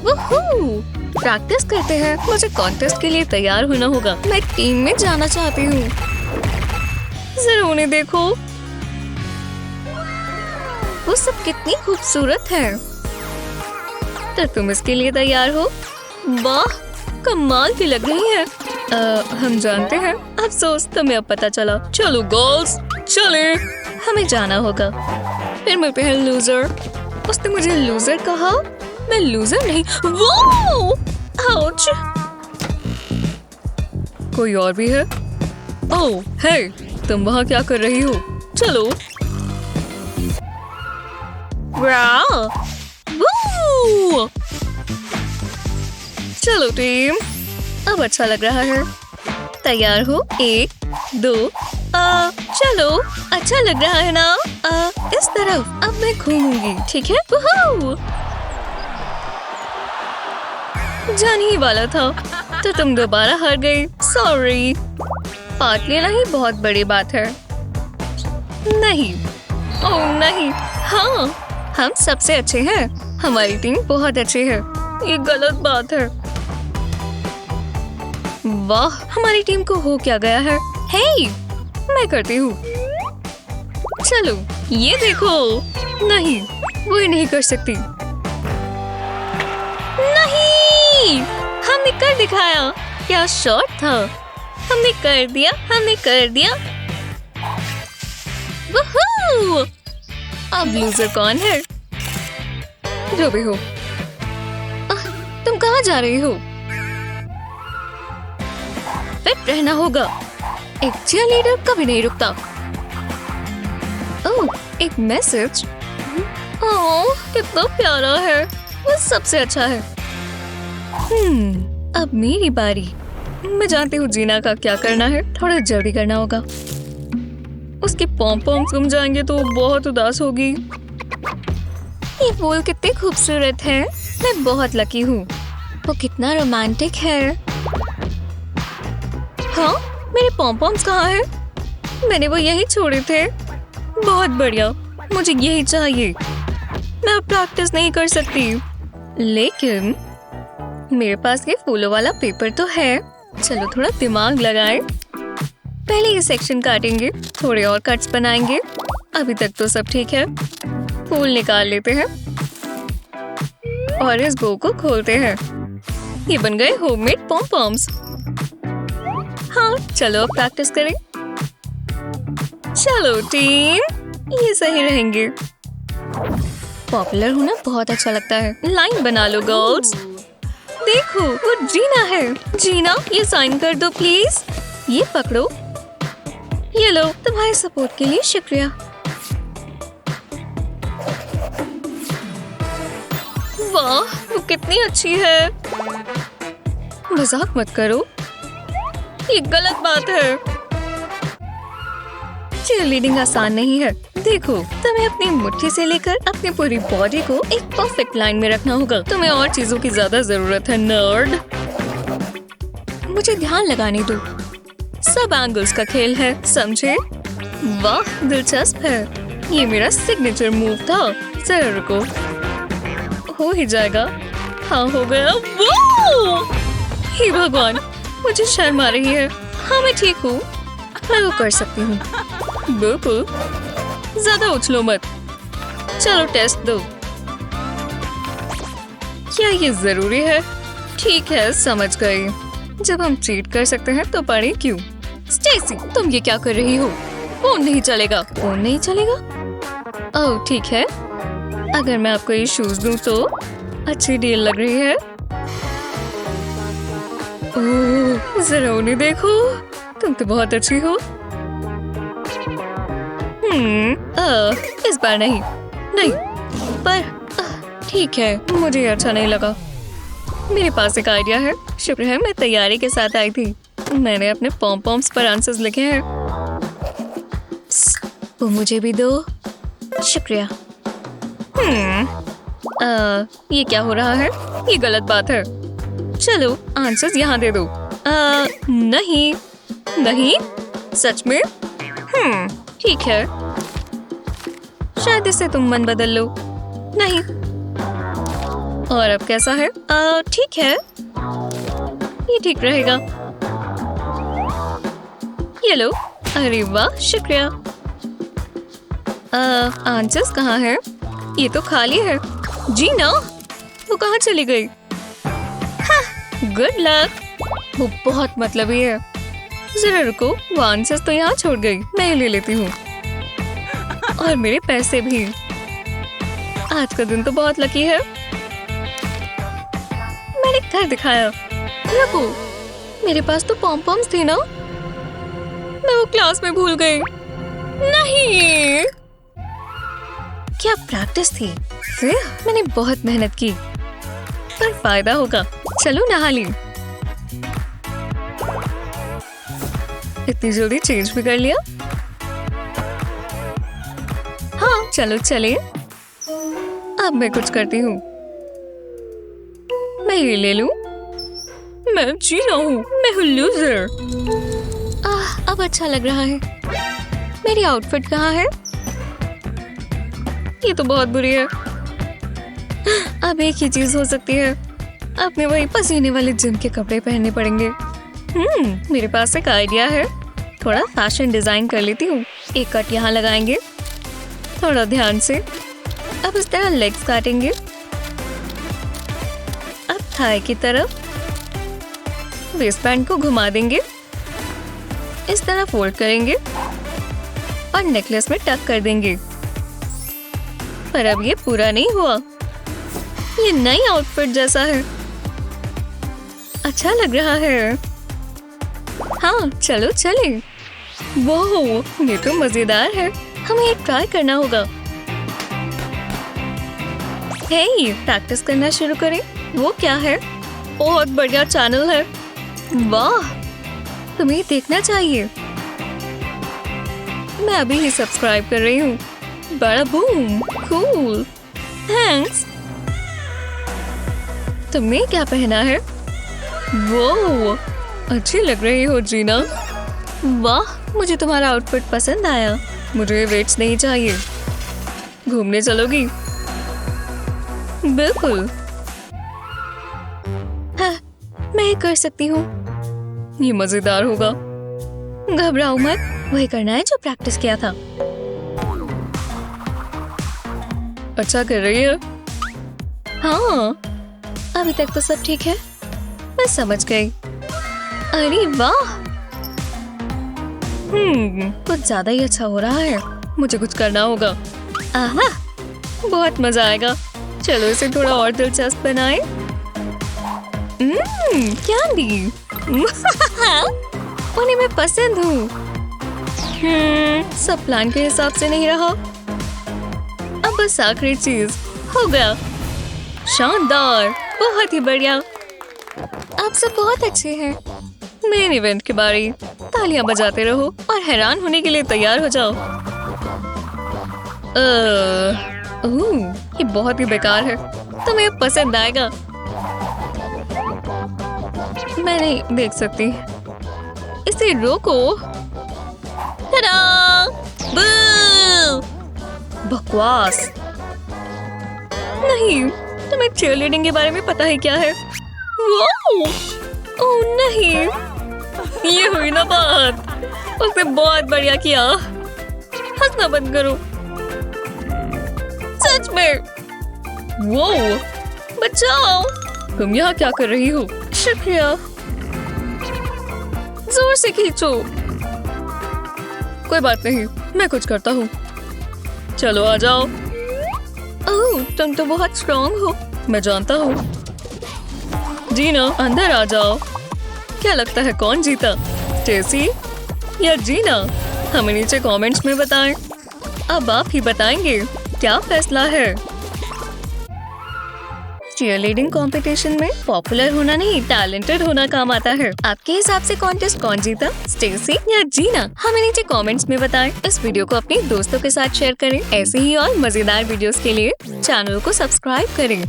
वूहू! Practice करते हैं। मुझे कॉन्टेस्ट के लिए तैयार होना होगा। मैं टीम में जाना चाहती हूँ। जरा उन्हें देखो, वो सब कितनी खूबसूरत है। तो तुम इसके लिए तैयार हो? वाह, कमाल की लग रही है। हम जानते हैं। अफसोस तुम्हें अब पता चला। चलो गर्ल्स, चले। हमें जाना होगा। फिर मैं पहल लूजर। उसने मुझे लूजर कहा। मैं लूजर नहीं। वो आउच! कोई और भी है? ओह, हे, तुम वहाँ क्या कर रही हो? चलो। वू! चलो टीम, अब अच्छा लग रहा है। तैयार हो? 1, 2, चलो। अच्छा लग रहा है ना? इस तरफ। अब मैं घूमूंगी, ठीक है? वूहू! जाने ही वाला था, तो तुम दोबारा हार गई। सॉरी। पार्ट लेना ही बहुत बड़ी बात है। नहीं, ओह नहीं। हाँ, हम सबसे अच्छे हैं। हमारी टीम बहुत अच्छी है। ये गलत बात है। वाह, हमारी टीम को हो क्या गया है? हे, मैं करती हूँ। चलो, ये देखो। नहीं, वो ही नहीं कर सकती। नहीं, हमने कर दिखाया। क्या शॉट था। हमने कर दिया, हमने कर दिया। वूहू! अब लूजर कौन है? जो भी हो। तुम कहाँ जा रही हो? फिट रहना होगा। एक चीयरलीडर कभी नहीं रुकता। ओह, एक मैसेज। ओह, कितना प्यारा है। वो सबसे अच्छा है। अब मेरी बारी। मैं जानती हूँ जीना का क्या करना है। थोड़ा जल्दी करना होगा। उसके पॉम पॉम्स गुम जाएंगे तो बहुत उदास होगी। ये फूल कितने खूबसूरत है। मैं बहुत लकी हूँ। वो कितना रोमांटिक है। हाँ, मेरे पॉम पॉम्स कहाँ हैं? मैंने वो यही छोड़े थे। बहुत बढ़िया, मुझे यही चाहिए। मैं अब प्रैक्टिस नहीं कर सकती, लेकिन मेरे पास ये फूलों वाला पेपर तो है। चलो थोड़ा दिमाग लगाएं। पहले ये सेक्शन काटेंगे, थोड़े और कट्स बनाएंगे। अभी तक तो सब ठीक है। फूल निकाल लेते हैं और इस बो को खोलते हैं। ये बन गए होममेड पॉम पॉम्स। हाँ, चलो अब प्रैक्टिस करें। चलो टीम, ये सही रहेंगे। पॉपुलर होना बहुत अच्छा लगता है। लाइन बना लो गर्ल्स। देखो, वो जीना है। जीना, ये साइन कर दो प्लीज। ये पकड़ो। ये लो, तुम्हारे सपोर्ट के लिए शुक्रिया। वाह, वो कितनी अच्छी है। मजाक मत करो, ये गलत बात है। चीयरलीडिंग आसान नहीं है। देखो, तुम्हें अपनी मुट्ठी से लेकर अपनी पूरी बॉडी को एक परफेक्ट लाइन में रखना होगा। तुम्हें और चीजों की ज्यादा जरूरत है नर्ड। मुझे ध्यान लगाने दो। सब एंगल्स का खेल है, समझे? वाह, दिलचस्प है। ये मेरा सिग्नेचर मूव था। जरा रुको, हो ही जाएगा। हाँ, हो गया। वो! हे भगवान, मुझे शर्म आ रही है। हाँ, मैं ठीक हूँ। मैं वो कर सकती हूँ। बिल्कुल। ज्यादा उछलो मत। चलो टेस्ट दो। क्या ये जरूरी है? ठीक है, समझ गई। जब हम चीट कर सकते हैं तो पढ़े क्यों? स्टेसी, तुम ये क्या कर रही हो? फोन नहीं चलेगा। फोन नहीं चलेगा? ओह, ठीक है। अगर मैं आपको ये शूज दूं तो अच्छी डील लग रही है। ओह, जरा उन्हें देखो। तुम तो बहुत अच्छी हो। इस बार नहीं। नहीं, पर ठीक है, मुझे अच्छा नहीं लगा। मेरे पास एक आइडिया है। शुक्र है मैं तैयारी के साथ आई थी। मैंने अपने पॉम पॉम्स पर आंसर्स लिखे हैं। वो मुझे भी दो। शुक्रिया। ये क्या हो रहा है? ये गलत बात है। चलो आंसर्स यहाँ दे दो। नहीं, नहीं, सच में? ठीक है। शायद इससे तुम मन बदल लो। नहीं, और अब कैसा है? ठीक है, ये ठीक रहेगा। ये लो। अरे वाह, शुक्रिया। आंसर्स कहाँ है? ये तो खाली है। जी ना, वो कहाँ चली गई? Good luck. वो बहुत मतलबी है। जरा रुको, वो आंसर्स तो यहाँ छोड़ गई। मैं ले लेती हूँ। और मेरे पैसे भी। आज का दिन तो बहुत लकी है। मैंने घर दिखाया। रुको, मेरे पास तो पॉम-पॉम्स थे ना? मैं वो क्लास में भूल गई। नहीं, क्या प्रैक्टिस थी। फिर मैंने बहुत मेहनत की, पर फायदा होगा। चलो नहा ली। इतनी जल्दी चेंज भी कर लिया। हाँ, चलो चले। अब मैं कुछ करती हूँ। मैं ये ले लूं। मैं जी रहा हूँ। मैं हूँ लूजर। अब अच्छा लग रहा है। मेरी आउटफिट कहाँ है? ये तो बहुत बुरी है। अब एक ही चीज हो सकती है। अपने वही पसीने वाले जिम के कपड़े पहनने पड़ेंगे। मेरे पास एक आइडिया है। थोड़ा फैशन डिजाइन कर लेती हूँ। एक कट यहाँ लगाएंगे, थोड़ा ध्यान से। अब इस तरह लेग्स काटेंगे। अब थाई की तरफ वेस्ट बैंड को घुमा देंगे। इस तरह फोल्ड करेंगे और नेकलेस में टक कर देंगे। पर अब ये पूरा नहीं हुआ। ये नई आउटफिट जैसा है। अच्छा लग रहा है। हाँ, चलो चले। वाह, ये तो मजेदार है। हमें ये ट्राई करना होगा। हे, प्रैक्टिस करना शुरू करें। वो क्या है? बहुत बढ़िया चैनल है। वाह, तुम्हें देखना चाहिए। मैं अभी ही सब्सक्राइब कर रही हूँ। बड़ा बूम, कूल, थैंक्स। तुमने क्या पहना है? वो अच्छी लग रही हो जीना। वाह, मुझे तुम्हारा आउटफिट पसंद आया। मुझे वेट्स नहीं चाहिए। घूमने चलोगी? बिल्कुल। हाँ, मैं कर सकती हूँ। ये मजेदार होगा। घबराओ मत, वही करना है जो प्रैक्टिस किया था। अच्छा कर रही है। हाँ, अभी तक तो सब ठीक है। मैं समझ गई। अरे वाह, कुछ ज्यादा ही अच्छा हो रहा है। मुझे कुछ करना होगा। आहा, बहुत मजा आएगा। चलो इसे थोड़ा और दिलचस्प बनाएं। कैंडी। उन्हें मैं पसंद हूँ। सब प्लान के हिसाब से नहीं रहा। अब बस आखिरी चीज हो गया। शानदार, बहुत ही बढ़िया। आप सब बहुत अच्छे हैं। मेन इवेंट के बारे तालियां बजाते रहो और हैरान होने के लिए तैयार हो जाओ। ये बहुत ही बेकार है। तुम्हें पसंद आएगा। मैं नहीं देख सकती। इसे रोको। टा-डा! बू! बकवास। नहीं, तुम्हें चीयरलीडिंग के बारे में पता है क्या है? ओह नहीं, ये हुई ना बात। उसने बहुत बढ़िया किया। हंसना बंद करो। सच में। वो बचाओ। तुम यहाँ क्या कर रही हो? शुक्रिया। जोर से खींचो। कोई बात नहीं, मैं कुछ करता हूँ। चलो आ जाओ। ओह, तुम तो बहुत स्ट्रॉन्ग हो। मैं जानता हूँ। जीना, अंदर आ जाओ। क्या लगता है कौन जीता? स्टेसी या जीना? हमें नीचे कमेंट्स में बताएं। अब आप ही बताएंगे क्या फैसला है। चीयरलीडिंग कंपटीशन में पॉपुलर होना नहीं, टैलेंटेड होना काम आता है। आपके हिसाब से कॉन्टेस्ट कौन जीता, स्टेसी या जीना? हमें नीचे कमेंट्स में बताएं। इस वीडियो को अपने दोस्तों के साथ शेयर करें। ऐसे ही और मजेदार वीडियोस के लिए चैनल को सब्सक्राइब करें।